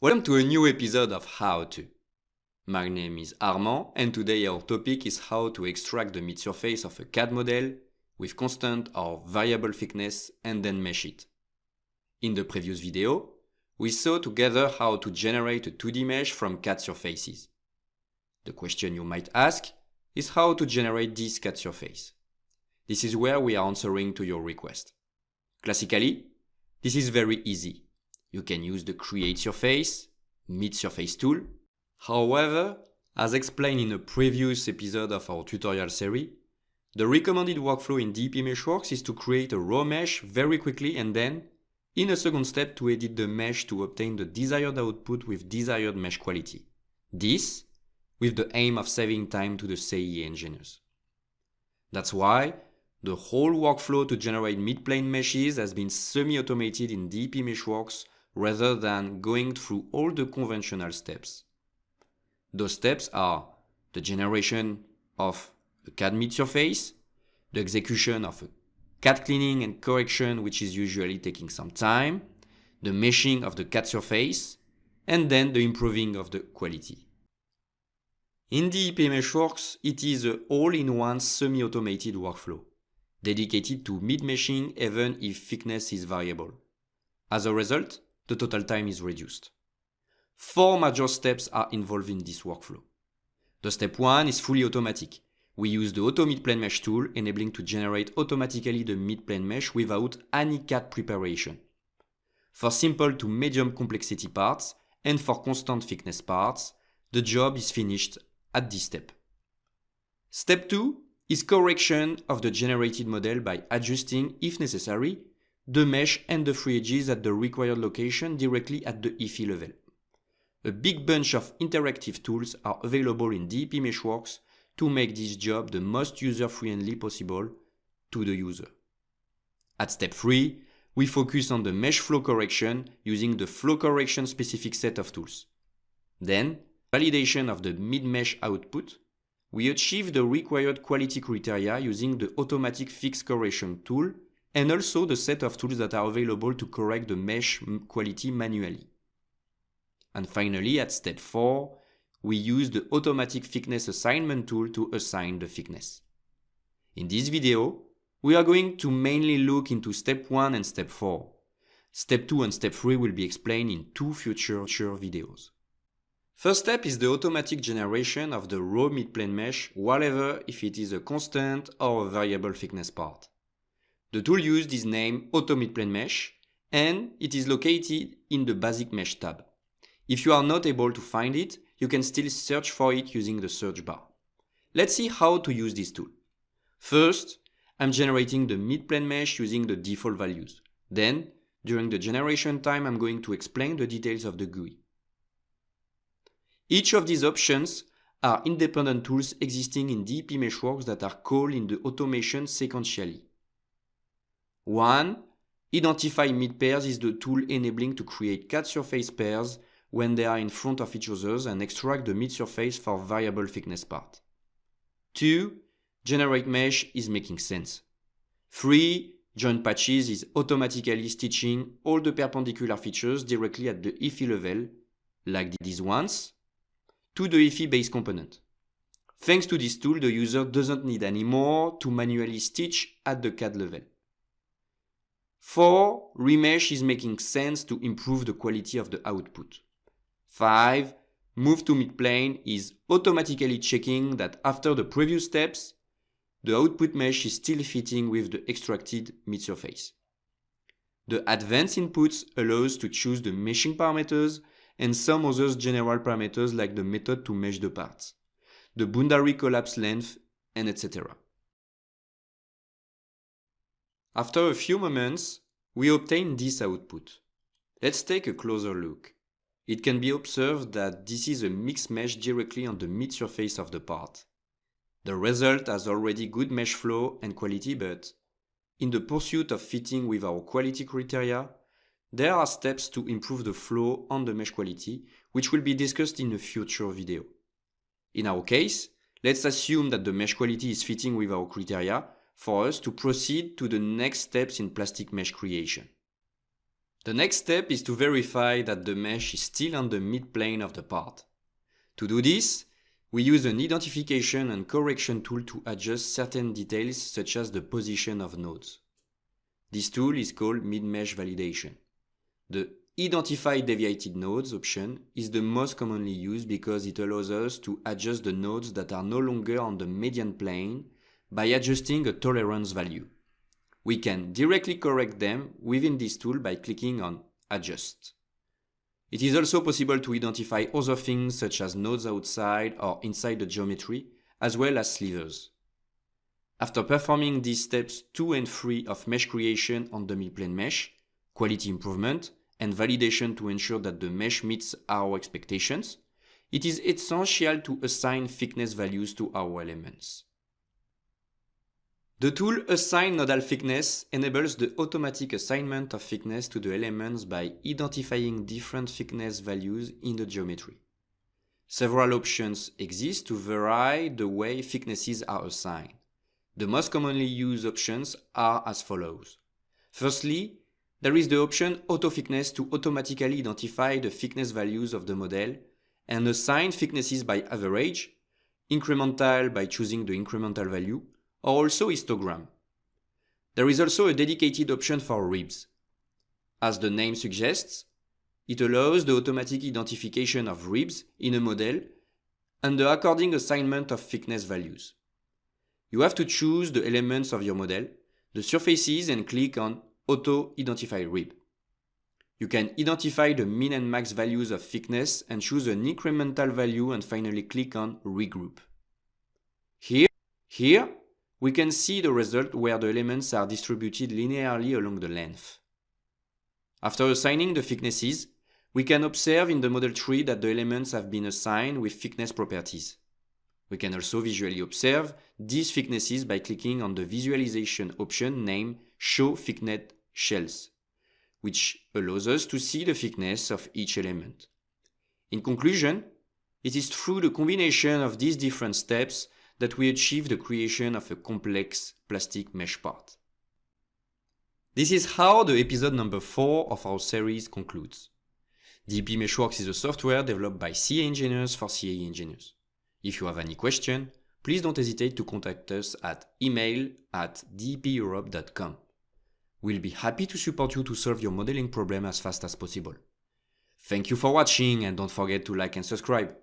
Welcome to a new episode of How To. My name is Armand, and today our topic is how to extract the mid-surface of a CAD model with constant or variable thickness and then mesh it. In the previous video, we saw together how to generate a 2D mesh from CAD surfaces. The question you might ask is how to generate this CAD surface. This is where we are answering to your request. Classically, this is very easy. You can use the Create Surface, Mid-Surface tool. However, as explained in a previous episode of our tutorial series, the recommended workflow in DEP Meshworks is to create a raw mesh very quickly and then, in a second step, to edit the mesh to obtain the desired output with desired mesh quality. This, with the aim of saving time to the CAE engineers. That's why the whole workflow to generate mid-plane meshes has been semi-automated in DEP Meshworks rather than going through all the conventional steps. Those steps are the generation of a CAD mid-surface, the execution of a CAD cleaning and correction, which is usually taking some time, the meshing of the CAD surface, and then the improving of the quality. In DEP Meshworks, it is an all-in-one semi-automated workflow, dedicated to mid-meshing even if thickness is variable. As a result, the total time is reduced. 4 major steps are involved in this workflow. The step 1 is fully automatic. We use the Auto Mid-Plane Mesh tool, enabling to generate automatically the mid-plane mesh without any CAD preparation. For simple to medium complexity parts and for constant thickness parts, the job is finished at this step. Step 2 is correction of the generated model by adjusting, if necessary, the mesh and the free edges at the required location directly at the IFI level. A big bunch of interactive tools are available in DEP Meshworks to make this job the most user-friendly possible to the user. At step 3, we focus on the mesh flow correction using the flow correction specific set of tools. Then, validation of the mid-mesh output. We achieve the required quality criteria using the automatic fix correction tool and also the set of tools that are available to correct the mesh quality manually. And finally, at step 4, we use the automatic thickness assignment tool to assign the thickness. In this video, we are going to mainly look into step 1 and step 4. Step 2 and step 3 will be explained in 2 future videos. First step is the automatic generation of the raw mid-plane mesh, whatever if it is a constant or a variable thickness part. The tool used is named Auto Mid-Plane Mesh, and it is located in the Basic Mesh tab. If you are not able to find it, you can still search for it using the search bar. Let's see how to use this tool. First, I'm generating the mid-plane mesh using the default values. Then, during the generation time, I'm going to explain the details of the GUI. Each of these options are independent tools existing in DEP Meshworks that are called in the automation sequentially. 1. Identify mid pairs is the tool enabling to create CAD surface pairs when they are in front of each other and extract the mid surface for variable thickness part. 2. Generate mesh is making sense. 3. Joint patches is automatically stitching all the perpendicular features directly at the IFI level, like these ones, to the IFI base component. Thanks to this tool, the user doesn't need anymore to manually stitch at the CAD level. 4. Remesh is making sense to improve the quality of the output. 5. Move to mid-plane is automatically checking that after the previous steps, the output mesh is still fitting with the extracted mid-surface. The advanced inputs allows to choose the meshing parameters and some other general parameters like the method to mesh the parts, the boundary collapse length, and etc. After a few moments, we obtain this output. Let's take a closer look. It can be observed that this is a mixed mesh directly on the mid-surface of the part. The result has already good mesh flow and quality, but in the pursuit of fitting with our quality criteria, there are steps to improve the flow on the mesh quality, which will be discussed in a future video. In our case, let's assume that the mesh quality is fitting with our criteria for us to proceed to the next steps in plastic mesh creation. The next step is to verify that the mesh is still on the midplane of the part. To do this, we use an identification and correction tool to adjust certain details such as the position of nodes. This tool is called mid-mesh validation. The Identify Deviated Nodes option is the most commonly used because it allows us to adjust the nodes that are no longer on the median plane by adjusting a tolerance value. We can directly correct them within this tool by clicking on Adjust. It is also possible to identify other things such as nodes outside or inside the geometry, as well as slivers. After performing these steps 2 and 3 of mesh creation on the midplane mesh, quality improvement, and validation to ensure that the mesh meets our expectations, it is essential to assign thickness values to our elements. The tool Assign Nodal Thickness enables the automatic assignment of thickness to the elements by identifying different thickness values in the geometry. Several options exist to vary the way thicknesses are assigned. The most commonly used options are as follows. Firstly, there is the option Auto Thickness to automatically identify the thickness values of the model and assign thicknesses by average, incremental by choosing the incremental value, or also histogram. There is also a dedicated option for ribs. As the name suggests, it allows the automatic identification of ribs in a model and the according assignment of thickness values. You have to choose the elements of your model, the surfaces, and click on Auto Identify Rib. You can identify the min and max values of thickness and choose an incremental value and finally click on Regroup. Here, we can see the result where the elements are distributed linearly along the length. After assigning the thicknesses, we can observe in the model tree that the elements have been assigned with thickness properties. We can also visually observe these thicknesses by clicking on the visualization option named Show Thickness Shells, which allows us to see the thickness of each element. In conclusion, it is through the combination of these different steps that we achieve the creation of a complex plastic mesh part. This is how the episode number 4 of our series concludes. DP Meshworks is a software developed by CA engineers for CAE engineers. If you have any question, please don't hesitate to contact us at email@dpeurope.com. We'll be happy to support you to solve your modeling problem as fast as possible. Thank you for watching and don't forget to like and subscribe.